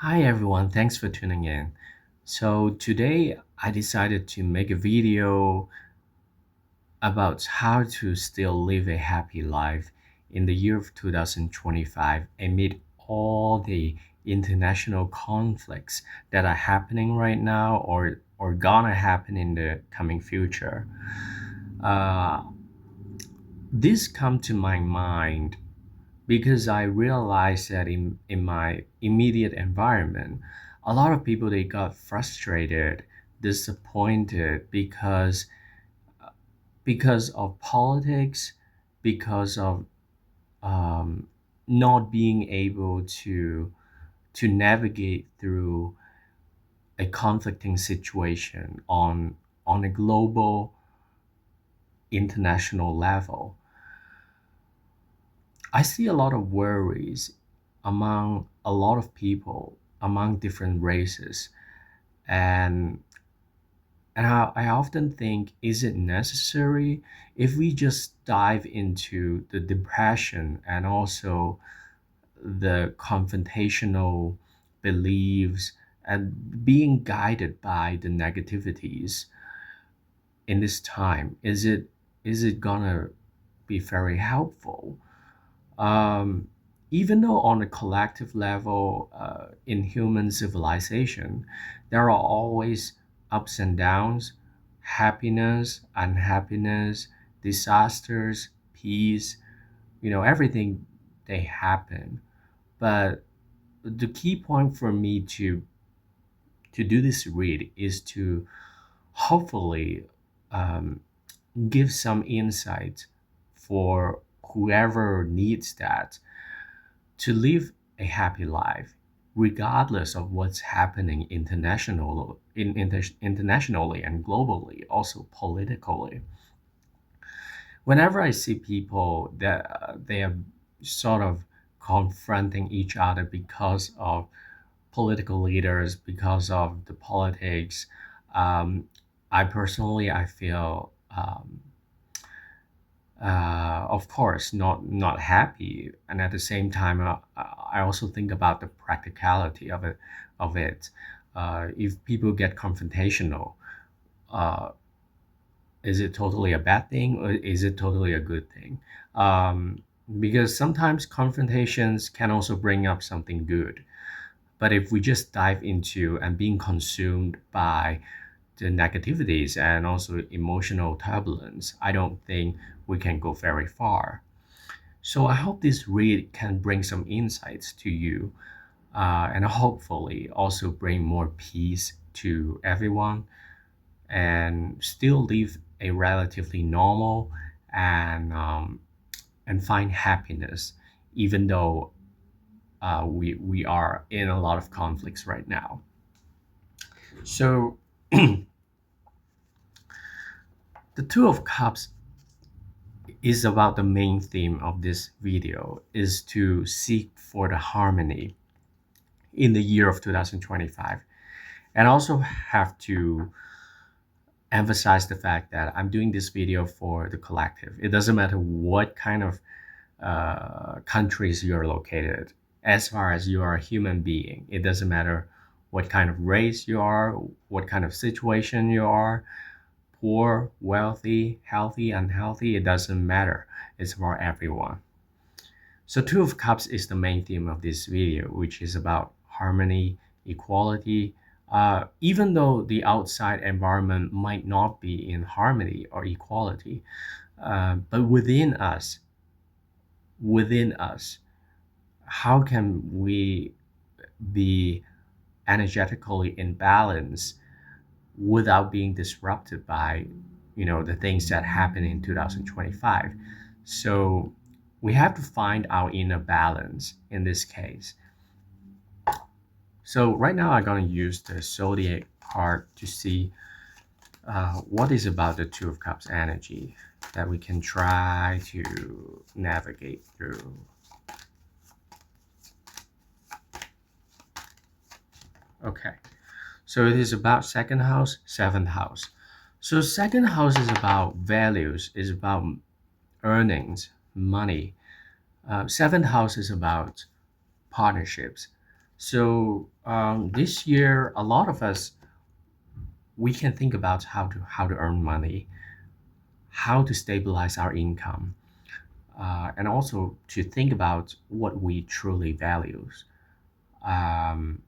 Hi everyone, thanks for tuning in. So today I decided to make a video about how to still live a happy life in the year of 2025 amid all the international conflicts that are happening right now or gonna happen in the coming future. Uh, this come to my mind because I realized that in my immediate environment, a lot of people they got frustrated, disappointed because of politics, because of um, not being able to navigate through a conflicting situation on a global international level. I see a lot of worries among a lot of people, among different races, and I often think, is it necessary if we just dive into the depression and also the confrontational beliefs and being guided by the negativities in this time? Is it gonna be very helpful? Um, Even though on a collective level, in human civilization, there are always ups and downs, happiness, unhappiness, disasters, peace, everything they happen. But the key point for me to do this read is to hopefully um, give some insight for whoever needs that to live a happy life, regardless of what's happening internationally and globally, also politically. Whenever I see people that they are sort of confronting each other because of political leaders, because of the politics, um, I feel of course not happy, and at the same time I also think about the practicality of it. If people get confrontational, uh, is it totally a bad thing or is it totally a good thing? Because sometimes confrontations can also bring up something good, but if we just dive into and being consumed by the negativities and also emotional turbulence, I don't think we can go very far. So I hope this read can bring some insights to you, and hopefully also bring more peace to everyone and still live a relatively normal and find happiness, even though we are in a lot of conflicts right now. So the Two of Cups is about the main theme of this video is to seek for the harmony in the year of 2025, and also have to emphasize the fact that I'm doing this video for the collective. It doesn't matter what kind of countries you're located, as far as you are a human being. It doesn't matter what kind of race you are, what kind of situation you are, poor, wealthy, healthy, unhealthy, it doesn't matter. It's for everyone. So Two of Cups is the main theme of this video, which is about harmony, equality. Even though the outside environment might not be in harmony or equality, but within us, how can we be energetically in balance without being disrupted by the things that happen in 2025? So we have to find our inner balance in this case. So right now I'm going to use the zodiac card to see what is about the Two of Cups energy that we can try to navigate through. Okay, so it is about second house, seventh house. So second house is about values, is about earnings, money. Seventh house is about partnerships. So this year, a lot of us, we can think about how to earn money, how to stabilize our income, and also to think about what we truly value. Um,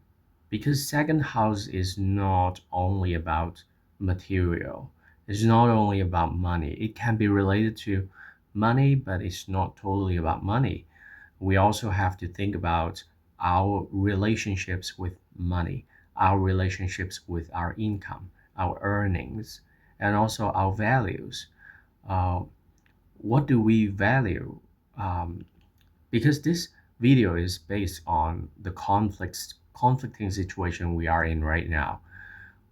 because second house is not only about material, it's not only about money. It can be related to money, but it's not totally about money. We also have to think about our relationships with money, our relationships with our income, our earnings, and also our values. Uh, what do we value? Um, because this video is based on the conflicting situation we are in right now.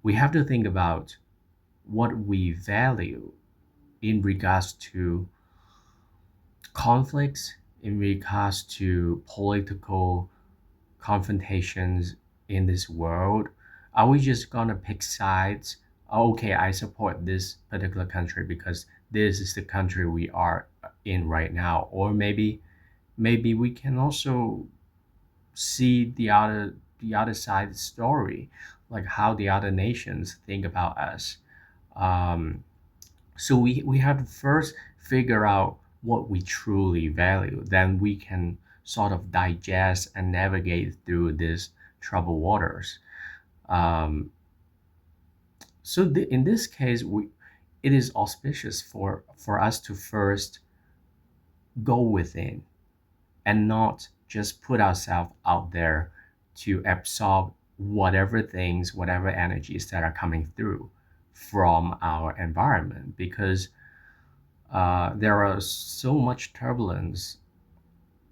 We have to think about what we value in regards to conflicts, in regards to political confrontations in this world. Are we just gonna pick sides? Oh, okay, I support this particular country because this is the country we are in right now. Or maybe we can also see the other side of the story, like how the other nations think about us. Um, so we have to first figure out what we truly value. Then we can sort of digest and navigate through these troubled waters. Um, in this case, it is auspicious for us to first go within and not just put ourselves out there to absorb whatever things, whatever energies that are coming through from our environment, because there are so much turbulence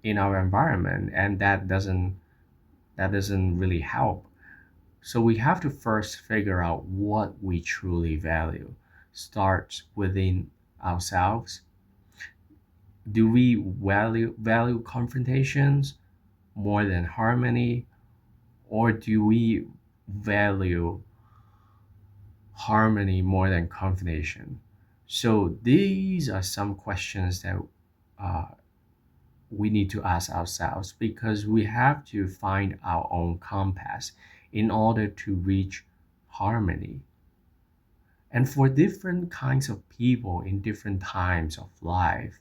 in our environment, and that doesn't really help. So we have to first figure out what we truly value. Start within ourselves. Do we value confrontations more than harmony, or do we value harmony more than confrontation? So these are some questions that uh, we need to ask ourselves, because we have to find our own compass in order to reach harmony. And for different kinds of people in different times of life,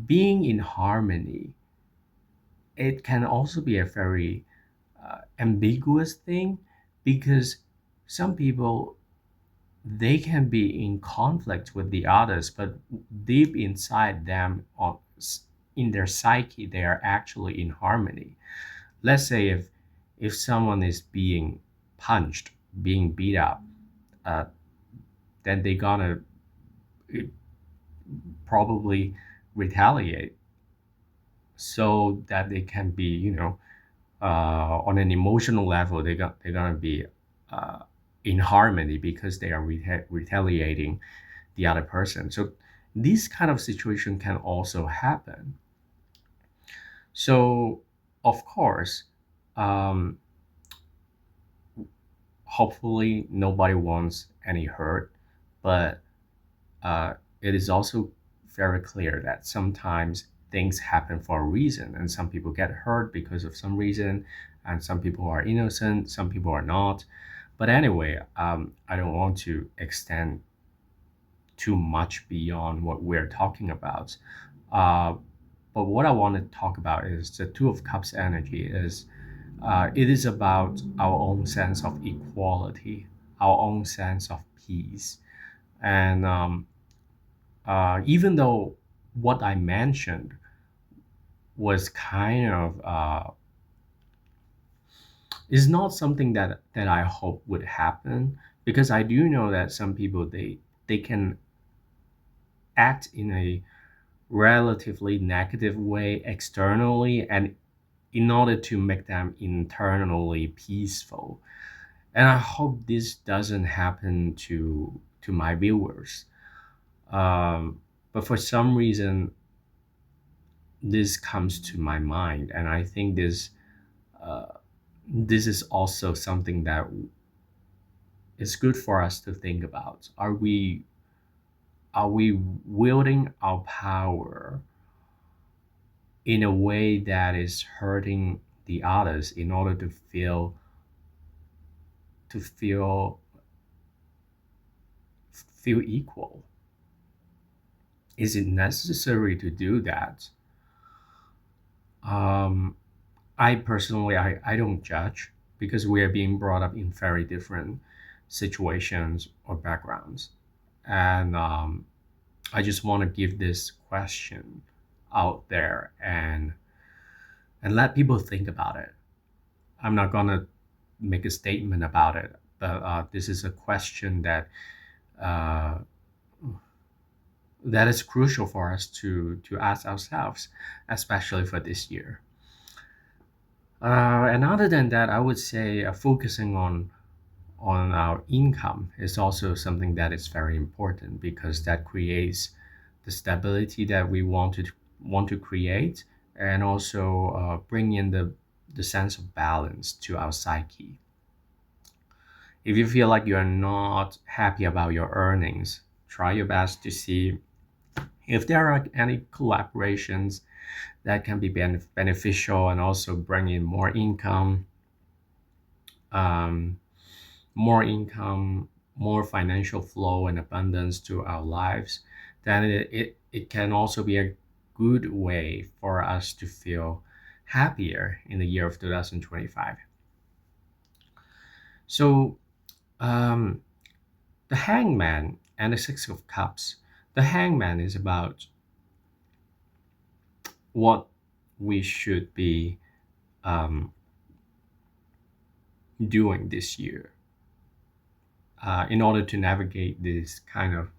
being in harmony, it can also be a very ambiguous thing, because some people, they can be in conflict with the others, but deep inside them, or in their psyche, they are actually in harmony. Let's say if someone is being punched, being beat up, uh, then they're gonna probably retaliate, so that they can be, on an emotional level, they're gonna be uh, in harmony, because they are retaliating the other person. So this kind of situation can also happen. So of course, um, hopefully nobody wants any hurt, but uh, it is also very clear that sometimes things happen for a reason, and some people get hurt because of some reason, and some people are innocent, some people are not. But anyway, I don't want to extend too much beyond what we're talking about. Uh, but what I want to talk about is the Two of Cups energy. It is about our own sense of equality, our own sense of peace, and even though what I mentioned was kind of is not something that I hope would happen, because I do know that some people, they can act in a relatively negative way externally, and in order to make them internally peaceful. And I hope this doesn't happen to my viewers. But for some reason, this comes to my mind, and I think uh, this is also something that is good for us to think about. Are we wielding our power in a way that is hurting the others in order to feel equal? Is it necessary to do that? Um, I personally, I don't judge because we are being brought up in very different situations or backgrounds. And I just want to give this question out there and let people think about it. I'm not going to make a statement about it, but this is a question uh, that is crucial for us to ask ourselves, especially for this year. And other than that, I would say focusing on our income is also something that is very important because that creates the stability that we want to create, and also bring in the sense of balance to our psyche. If you feel like you're not happy about your earnings, try your best to see if there are any collaborations that can be beneficial and also bring in um, more income, more financial flow and abundance to our lives, then it can also be a good way for us to feel happier in the year of 2025. So, um, the Hangman and the Six of Cups. The Hangman is about what we should be um, doing this year in order to navigate this kind of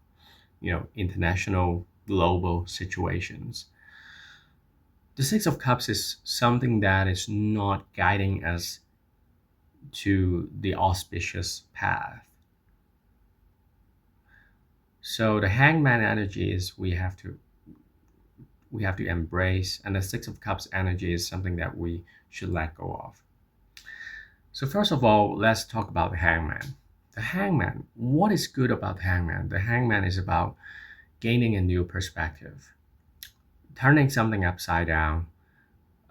international global situations. The Six of Cups is something that is not guiding us to the auspicious path. So the Hangman energy is we have to embrace, and the Six of Cups energy is something that we should let go of. So first of all, let's talk about the Hangman. The Hangman, what is good about the Hangman? The Hangman is about gaining a new perspective, turning something upside down,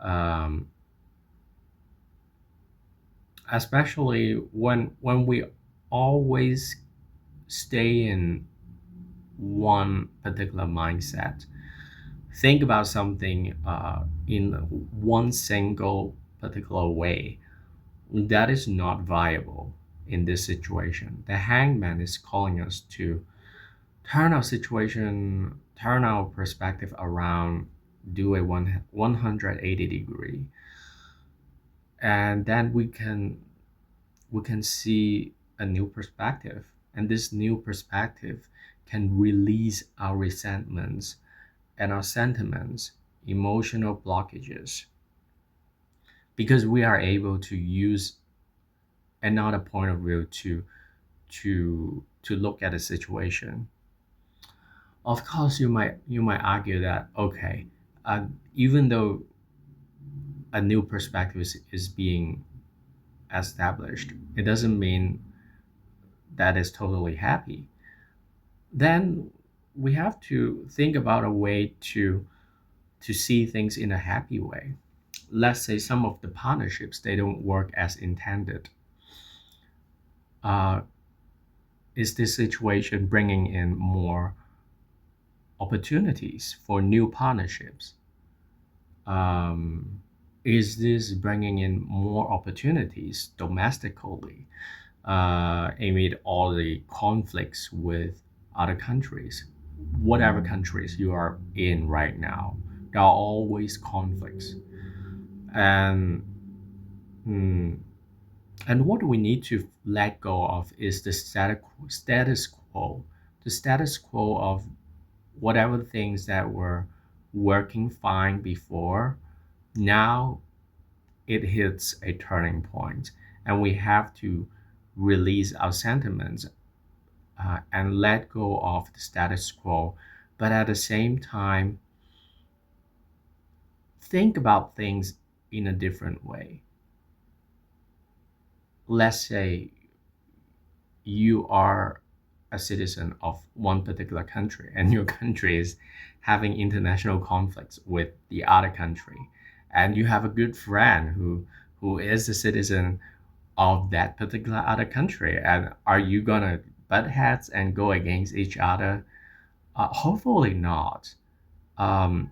um, especially when we always stay in one particular mindset. Think about something in one single particular way. That is not viable in this situation. The Hangman is calling us to turn our perspective around, do a 180 degree, and then we can see a new perspective. And this new perspective can release our resentments and our sentiments, emotional blockages, because we are able to use another point of view to look at a situation. Of course, you might argue that, okay, even though a new perspective is being established, it doesn't mean that is totally happy. Then we have to think about a way to see things in a happy way. Let's say some of the partnerships, they don't work as intended. Uh, is this situation bringing in more opportunities for new partnerships? Um, is this bringing in more opportunities domestically amid all the conflicts with other countries? Whatever countries you are in right now, there are always conflicts. And mm, and what we need to let go of is the status quo, the status quo of whatever things that were working fine before. Now it hits a turning point, and we have to release our sentiments and let go of the status quo. But at the same time, think about things in a different way. Let's say you are a citizen of one particular country and your country is having international conflicts with the other country, and you have a good friend who is a citizen of that particular other country, and are you gonna butt heads and go against each other? Hopefully not. um,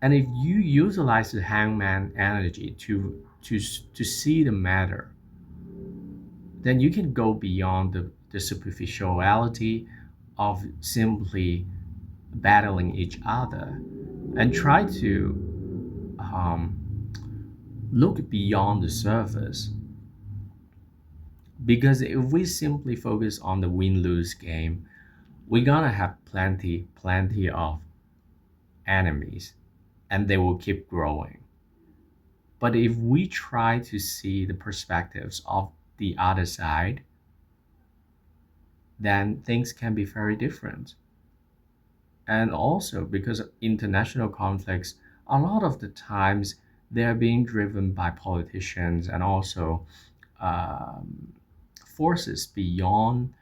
and if you utilize the hangman energy to see the matter, then you can go beyond the superficiality of simply battling each other and try to look beyond the surface. Because if we simply focus on the win-lose game, we're gonna have plenty of enemies, and they will keep growing. But if we try to see the perspectives of the other side, then things can be very different. And also because of international conflicts, a lot of the times they're being driven by politicians and also um, forces beyond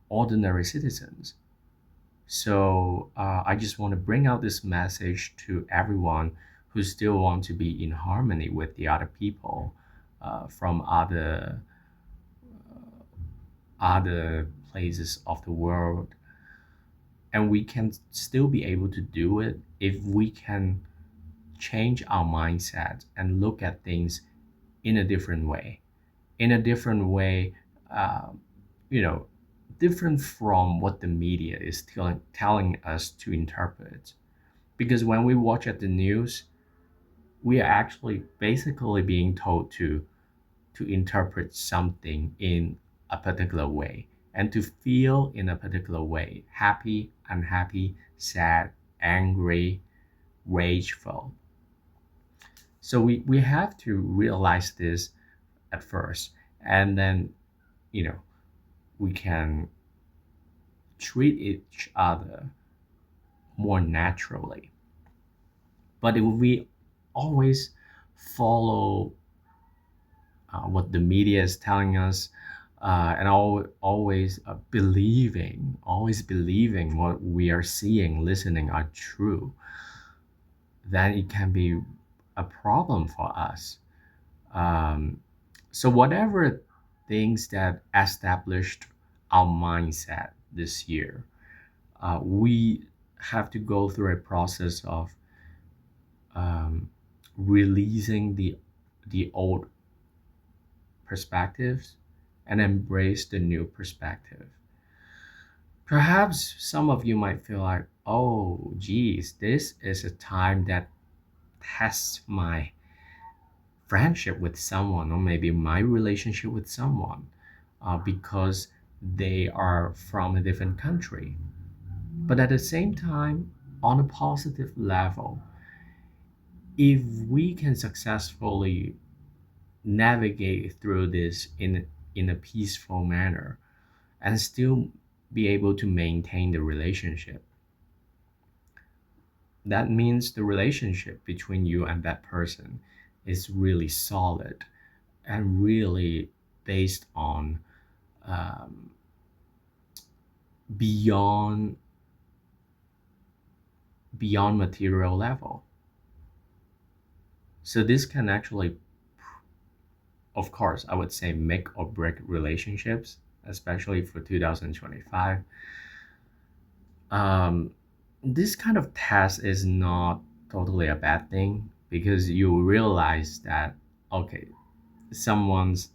ordinary citizens. So I just want to bring out this message to everyone who still want to be in harmony with the other people from other places of the world, and we can still be able to do it if we can change our mindset and look at things in a different way. In a different way, uh, you know, different from what the media is telling us to interpret. Because when we watch at the news, we are actually basically being told to interpret something in a particular way and to feel in a particular way: happy, unhappy, sad, angry, rageful. So we have to realize this at first, and then, you know, we can treat each other more naturally. But if we always follow what the media is telling us, and always believing what we are seeing, listening are true, then it can be a problem for us. Um, so whatever things that established our mindset this year, we have to go through a process of um, releasing the old perspectives and embrace the new perspective. Perhaps some of you might feel like, oh, geez, this is a time that tests my friendship with someone, or maybe my relationship with someone, because they are from a different country. But at the same time, on a positive level, if we can successfully navigate through this in a peaceful manner and still be able to maintain the relationship, that means the relationship between you and that person is really solid and really based on um, beyond beyond material level. So this can actually, of course, I would say, make or break relationships, especially for 2025. um, this kind of test is not totally a bad thing, because you realize that, okay, someone's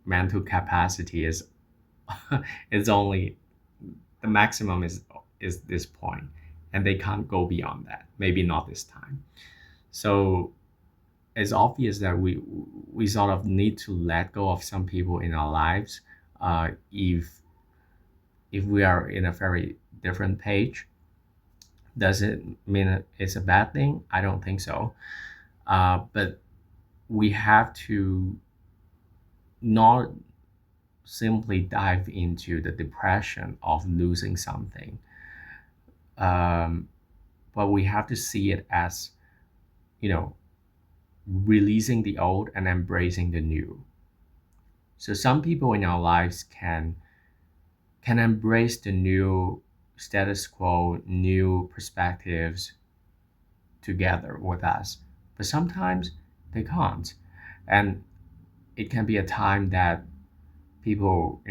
mental capacity is is only the maximum is this point, and they can't go beyond that, maybe not this time. So it's obvious that we sort of need to let go of some people in our lives, if we are in a very different page. Does it mean it's a bad thing? I don't think so. But we have to not simply dive into the depression of losing something, um, but we have to see it as, you know, releasing the old and embracing the new. So some people in our lives can embrace the new status quo, new perspectives together with us, but sometimes they can't. And it can be a time that people,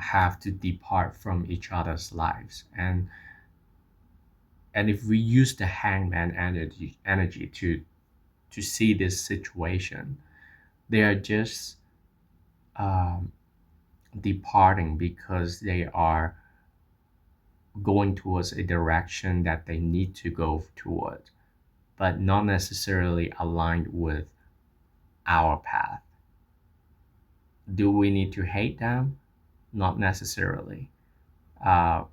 have to depart from each other's lives. And if we use the hangman energy to see this situation, they are just um, departing because they are going towards a direction that they need to go toward, but not necessarily aligned with our path. Do we need to hate them? Not necessarily. Uh,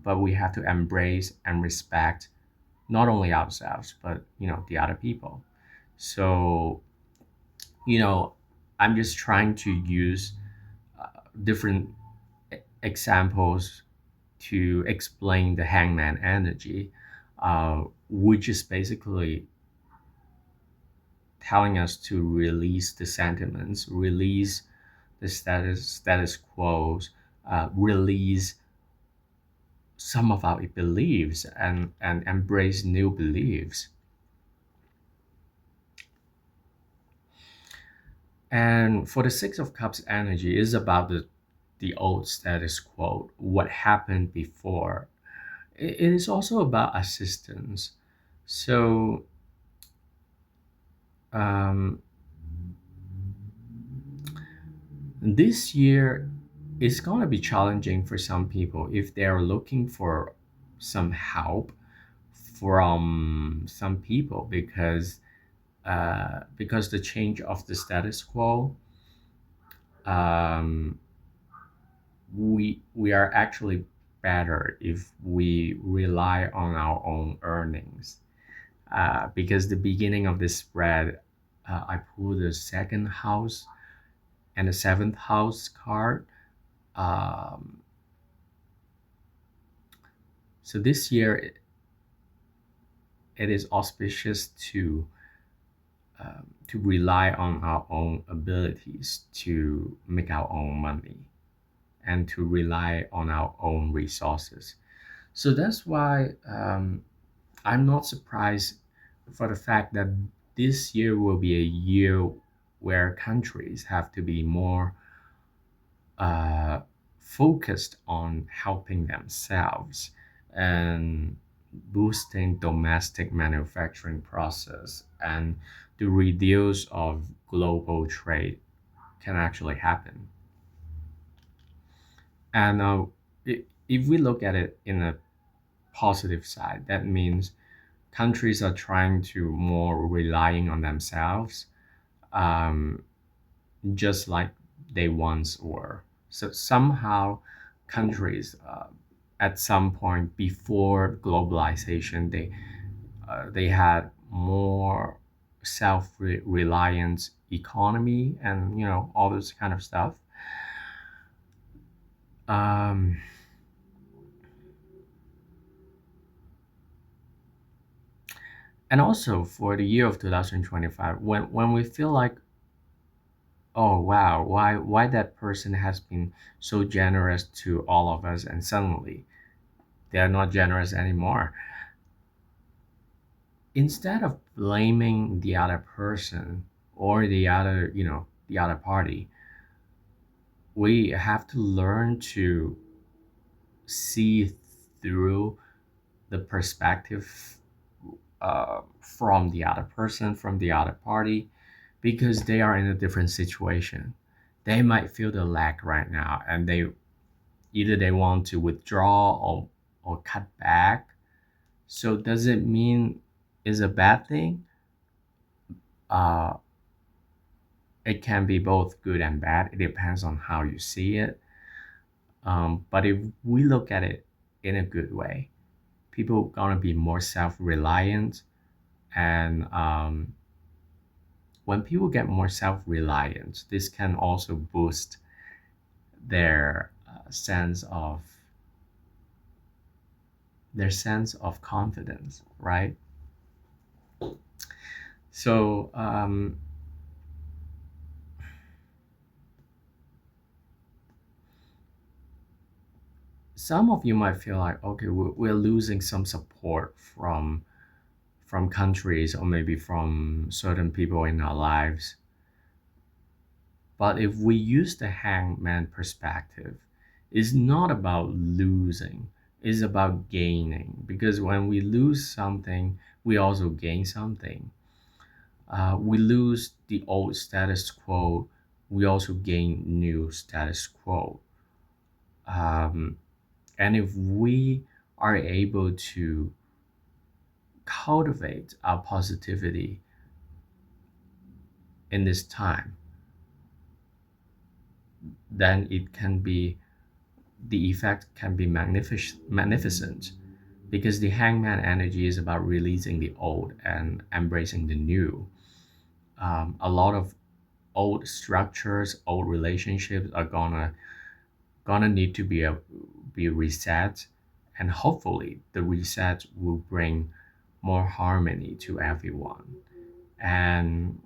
but we have to embrace and respect not only ourselves, but the other people. So, you know, I'm just trying to use different examples to explain the hangman energy, which is basically telling us to release the sentiments, release the status quo, release some of our beliefs, and embrace new beliefs. And for the Six of Cups energy is about the old status quo, what happened before. It is also about assistance. So um, this year is going to be challenging for some people if they're looking for some help from some people, because the change of the status quo, um, we are actually better if we rely on our own earnings. Because the beginning of this spread, I pulled the second house and the seventh house card. Um, so this year it is auspicious to rely on our own abilities to make our own money and to rely on our own resources. So that's why I'm not surprised for the fact that this year will be a year where countries have to be more uh, focused on helping themselves and boosting domestic manufacturing process, and the reduce of global trade can actually happen. And if we look at it in a positive side, that means countries are trying to more relying on themselves, um, just like they once were. So somehow countries, at some point before globalization, they had more self-reliant economy and all this kind of stuff. Um, and also for the year of 2025, when we feel like, oh wow, why that person has been so generous to all of us and suddenly they are not generous anymore, instead of blaming the other person or the other party, we have to learn to see through the perspective, from the other person, from the other party, because they are in a different situation. They might feel the lack right now, and they want to withdraw or cut back. So does it mean is a bad thing? Uh, it can be both good and bad. It depends on how you see it. But if we look at it in a good way, people gonna be more self-reliant, and when people get more self-reliant, this can also boost their sense of confidence, right? So some of you might feel like, okay, we're losing some support from countries or maybe from certain people in our lives. But if we use the hangman perspective, it's not about losing, it's about gaining. Because when we lose something, we also gain something. We lose the old status quo, we also gain new status quo. Um, and if we are able to cultivate our positivity in this time, then it can be the effect can be magnificent because the hangman energy is about releasing the old and embracing the new. A lot of old structures, old relationships are gonna need to be reset, and hopefully the reset will bring more harmony to everyone. And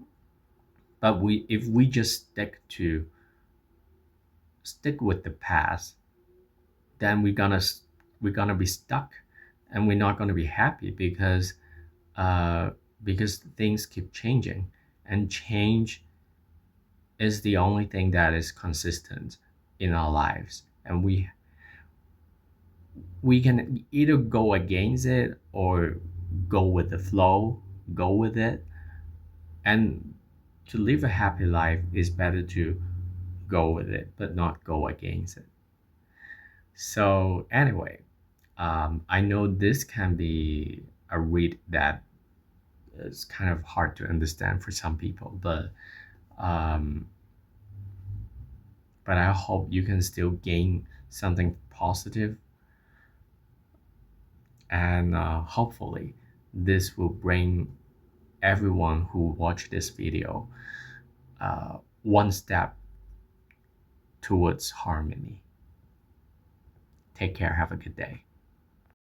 but we if we just stick with the past, then we're gonna be stuck, and we're not gonna be happy uh, because things keep changing, and change is the only thing that is consistent in our lives, and we can either go against it or go with the flow, go with it. And to live a happy life is better to go with it but not go against it. So anyway, I know this can be a read that is kind of hard to understand for some people, um, but I hope you can still gain something positive, and hopefully this will bring everyone who watch this video one step towards harmony. Take care. Have a good day.